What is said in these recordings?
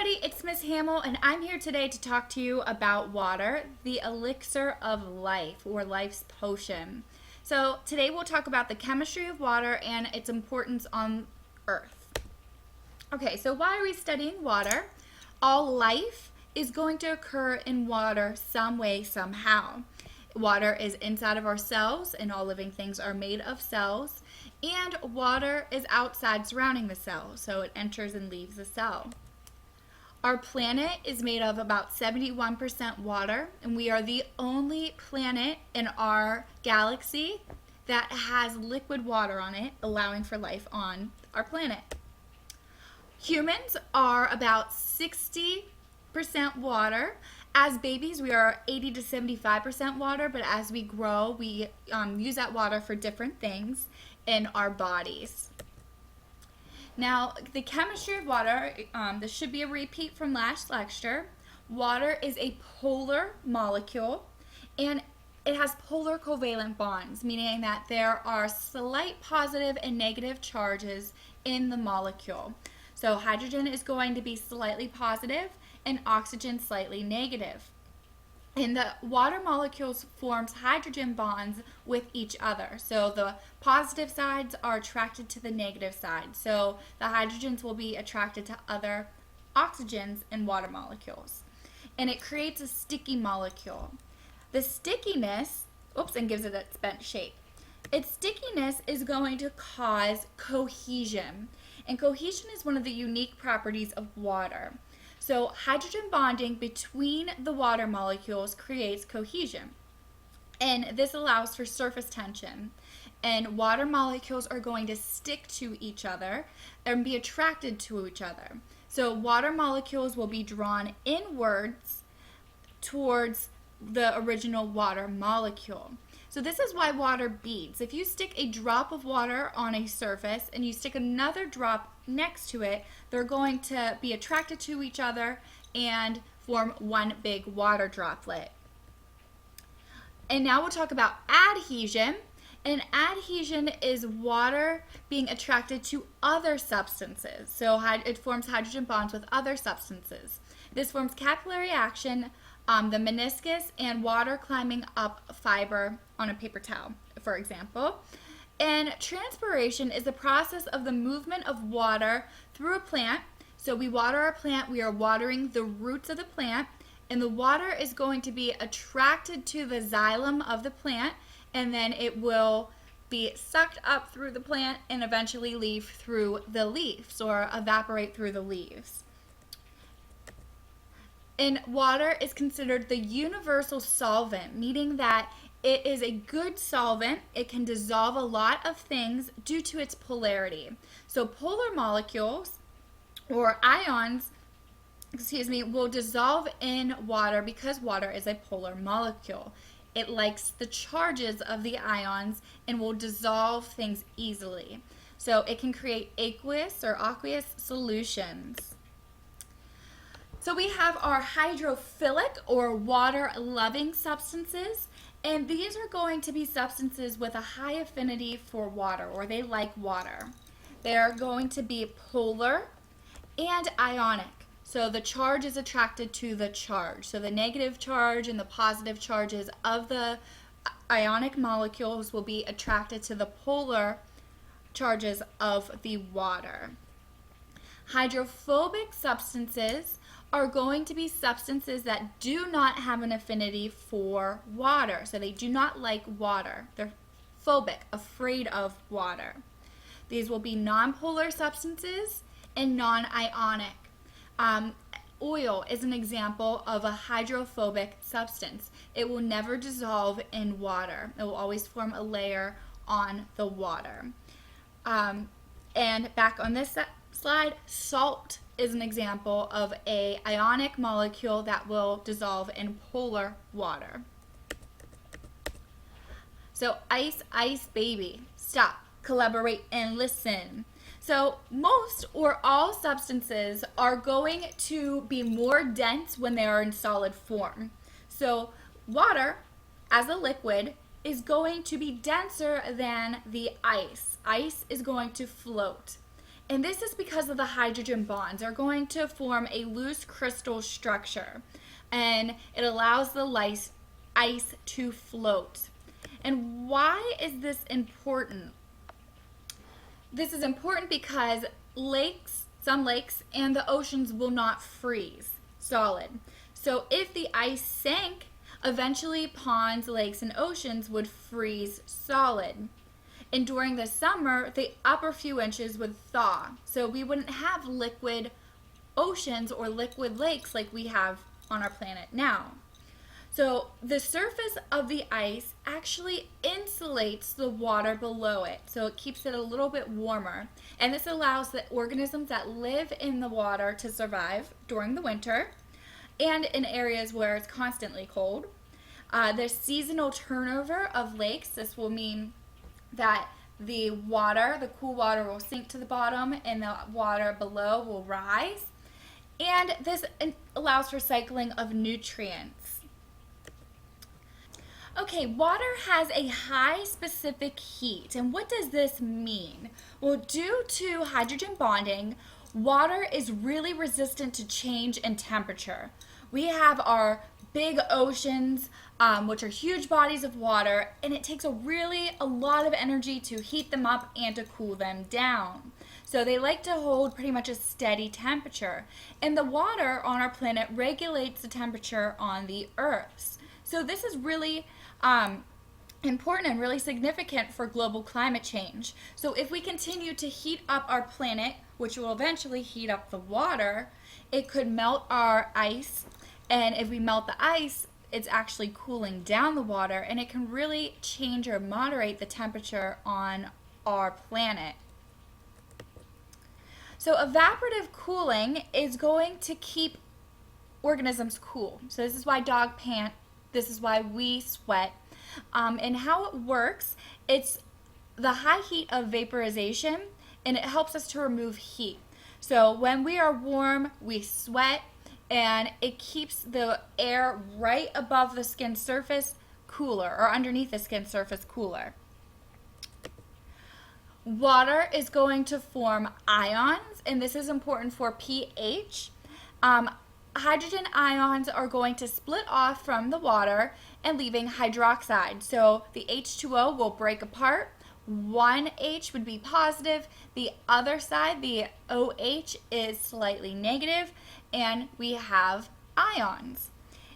everybody, it's Miss Hamill, and I'm here today to talk to you about water, the elixir of life, or life's potion. So today we'll talk about the chemistry of water and its importance on Earth. Okay, so why are we studying water? All life is going to occur in water some way, somehow. Water is inside of our cells, and all living things are made of cells. And water is outside surrounding the cell, so it enters and leaves the cell. Our planet is made of about 71% water, and we are the only planet in our galaxy that has liquid water on it, allowing for life on our planet. Humans are about 60% water. As babies, we are 80 to 75% water, but as we grow, we use that water for different things in our bodies. Now, the chemistry of water, this should be a repeat from last lecture. Water is a polar molecule, and it has polar covalent bonds, meaning that there are slight positive and negative charges in the molecule. So hydrogen is going to be slightly positive and oxygen slightly negative. And the water molecules forms hydrogen bonds with each other. So the positive sides are attracted to the negative side. So the hydrogens will be attracted to other oxygens in water molecules. And it creates a sticky molecule. The stickiness, and gives it its bent shape. Its stickiness is going to cause cohesion. And cohesion is one of the unique properties of water. So hydrogen bonding between the water molecules creates cohesion. And this allows for surface tension. And water molecules are going to stick to each other and be attracted to each other. So water molecules will be drawn inwards towards the original water molecule. So this is why water beads. If you stick a drop of water on a surface and you stick another drop next to it, they're going to be attracted to each other and form one big water droplet. And now we'll talk about adhesion. And adhesion is water being attracted to other substances. So it forms hydrogen bonds with other substances. This forms capillary action, the meniscus, and water climbing up fiber on a paper towel, for example. And transpiration is the process of the movement of water through a plant. So we water our plant, we are watering the roots of the plant, and the water is going to be attracted to the xylem of the plant, and then it will be sucked up through the plant and eventually leave through the leaves or evaporate through the leaves. And water is considered the universal solvent, meaning that it is a good solvent. It can dissolve a lot of things due to its polarity. So polar molecules or ions, will dissolve in water because water is a polar molecule. It likes the charges of the ions and will dissolve things easily. So it can create aqueous solutions. So we have our hydrophilic or water-loving substances, and these are going to be substances with a high affinity for water, or they like water. They're going to be polar and ionic. So the charge is attracted to the charge. So the negative charge and the positive charges of the ionic molecules will be attracted to the polar charges of the water. Hydrophobic substances are going to be substances that do not have an affinity for water. So they do not like water. They're phobic, afraid of water. These will be nonpolar substances and non-ionic. Oil is an example of a hydrophobic substance. It will never dissolve in water. It will always form a layer on the water. And back on this slide, salt is an example of a ionic molecule that will dissolve in polar water. So ice baby, stop, collaborate, and listen. So most or all substances are going to be more dense when they are in solid form. So water, as a liquid, is going to be denser than the ice. Ice is going to float. And this is because of the hydrogen bonds are going to form a loose crystal structure, and it allows the ice to float. And why is this important? This is important because some lakes and the oceans will not freeze solid. So if the ice sank, eventually ponds, lakes, and oceans would freeze solid. And during the summer, the upper few inches would thaw. So we wouldn't have liquid oceans or liquid lakes like we have on our planet now. So the surface of the ice actually insulates the water below it. So it keeps it a little bit warmer. And this allows the organisms that live in the water to survive during the winter and in areas where it's constantly cold. The seasonal turnover of lakes, this will mean that the cool water will sink to the bottom and the water below will rise. And this allows for cycling of nutrients. Okay, water has a high specific heat. And what does this mean? Well, due to hydrogen bonding, water is really resistant to change in temperature. We have our big oceans, which are huge bodies of water, and it takes a lot of energy to heat them up and to cool them down. So they like to hold pretty much a steady temperature. And the water on our planet regulates the temperature on the Earth. So this is really important and really significant for global climate change. So if we continue to heat up our planet, which will eventually heat up the water, it could melt our ice. And if we melt the ice, it's actually cooling down the water, and it can really change or moderate the temperature on our planet. So evaporative cooling is going to keep organisms cool. So this is why dogs pant. This is why we sweat. And how it works, it's the high heat of vaporization, and it helps us to remove heat. So when we are warm, we sweat, and it keeps the air right above the skin surface cooler, or underneath the skin surface cooler. Water is going to form ions, and this is important for pH. Hydrogen ions are going to split off from the water and leaving hydroxide. So the H2O will break apart. One H would be positive, the other side, the OH, is slightly negative, and we have ions.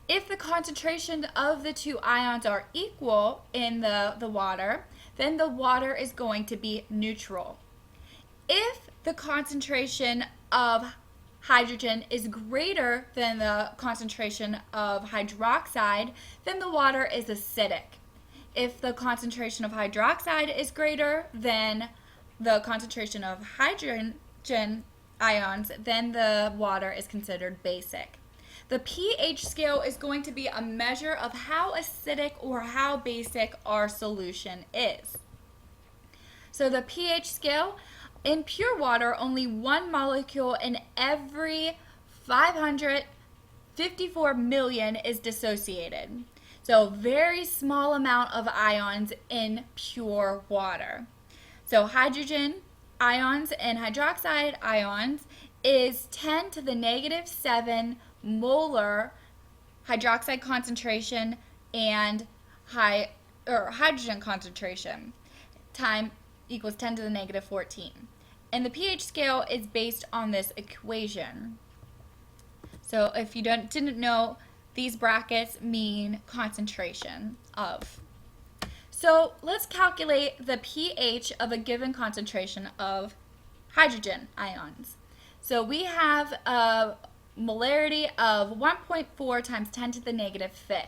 If the concentration of the two ions are equal in the water, then the water is going to be neutral. If the concentration of hydrogen is greater than the concentration of hydroxide, then the water is acidic. If the concentration of hydroxide is greater than the concentration of hydrogen ions, then the water is considered basic. The pH scale is going to be a measure of how acidic or how basic our solution is. So the pH scale, in pure water, only one molecule in every 554 million is dissociated. So very small amount of ions in pure water. So hydrogen ions and hydroxide ions is 10 to the negative 7 molar hydroxide concentration and hydrogen concentration. Time equals 10 to the negative 14. And the pH scale is based on this equation. So if you didn't know, these brackets mean concentration of. So let's calculate the pH of a given concentration of hydrogen ions. So we have a molarity of 1.4 times 10 to the negative 5th.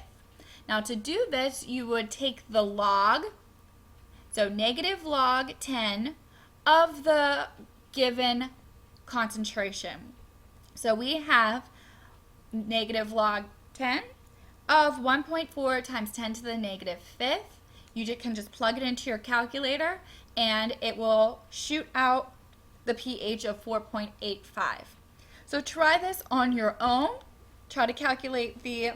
Now to do this, you would take the log, so negative log 10 of the given concentration. So we have negative log 10 of 1.4 times 10 to the negative 5th. You can just plug it into your calculator and it will shoot out the pH of 4.85. So try this on your own. Try to calculate the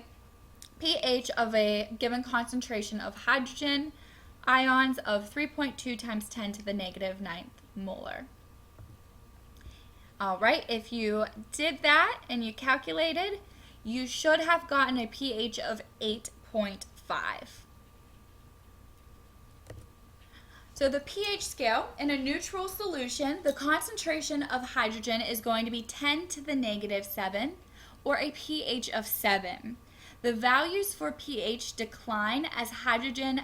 pH of a given concentration of hydrogen ions of 3.2 times 10 to the negative 9th molar. All right, if you did that and you calculated, you should have gotten a pH of 8.5. So the pH scale, in a neutral solution, the concentration of hydrogen is going to be 10 to the negative 7, or a pH of 7. The values for pH decline as hydrogen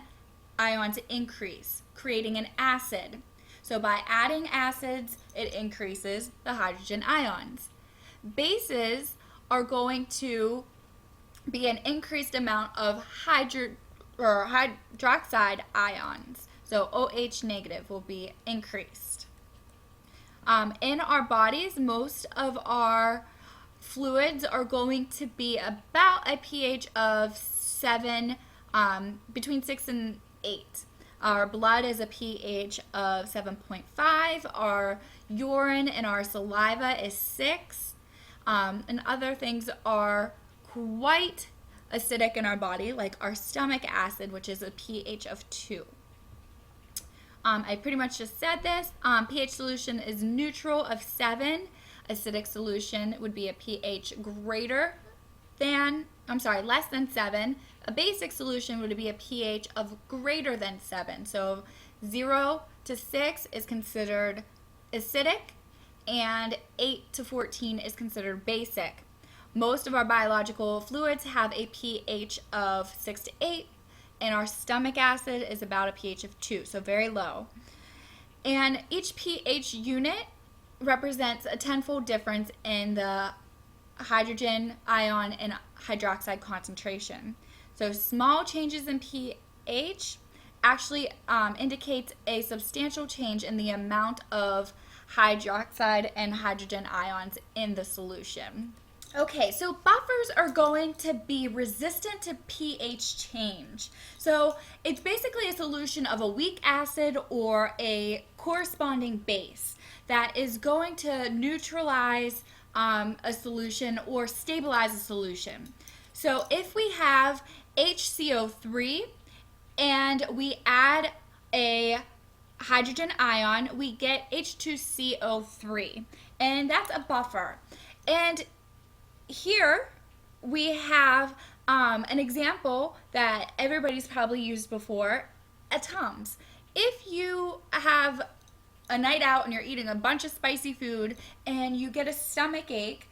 ions increase, creating an acid. So by adding acids, it increases the hydrogen ions. Bases are going to be an increased amount of hydroxide ions. So OH negative will be increased. In our bodies, most of our fluids are going to be about a pH of 7, between 6 and 8. Our blood is a pH of 7.5. Our urine and our saliva is 6. And other things are quite acidic in our body, like our stomach acid, which is a pH of 2. I pretty much just said this. pH solution is neutral of 7. Acidic solution would be a pH less than 7. A basic solution would be a pH of greater than 7. So 0 to 6 is considered acidic, and 8 to 14 is considered basic. Most of our biological fluids have a pH of 6 to 8, and our stomach acid is about a pH of 2, so very low. And each pH unit represents a tenfold difference in the hydrogen ion and hydroxide concentration. So small changes in pH actually indicates a substantial change in the amount of hydroxide and hydrogen ions in the solution. Okay, so buffers are going to be resistant to pH change. So it's basically a solution of a weak acid or a corresponding base that is going to neutralize a solution or stabilize a solution. So if we have HCO3 and we add a hydrogen ion, we get H2CO3, and that's a buffer. And here we have an example that everybody's probably used before, a Tums. If you have a night out and you're eating a bunch of spicy food and you get a stomach ache,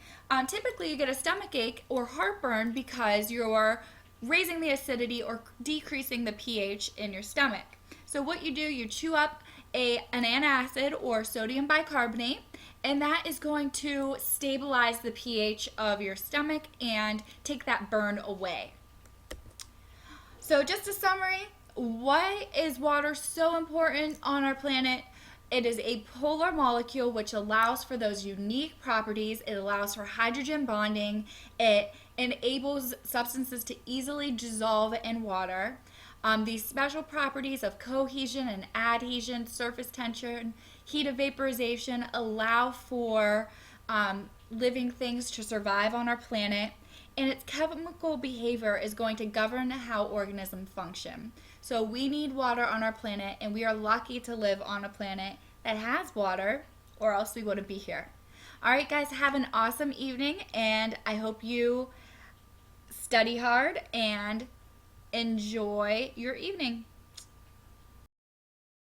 typically you get a stomach ache or heartburn because you're raising the acidity or decreasing the pH in your stomach. So what you do, you chew up an antacid or sodium bicarbonate, and that is going to stabilize the pH of your stomach and take that burn away. So just a summary, why is water so important on our planet? It is a polar molecule which allows for those unique properties. It allows for hydrogen bonding. It enables substances to easily dissolve in water. These special properties of cohesion and adhesion, surface tension, heat of vaporization allow for living things to survive on our planet, and its chemical behavior is going to govern how organisms function. So we need water on our planet, and we are lucky to live on a planet that has water, or else we wouldn't be here. All right, guys, have an awesome evening, and I hope you study hard and enjoy your evening.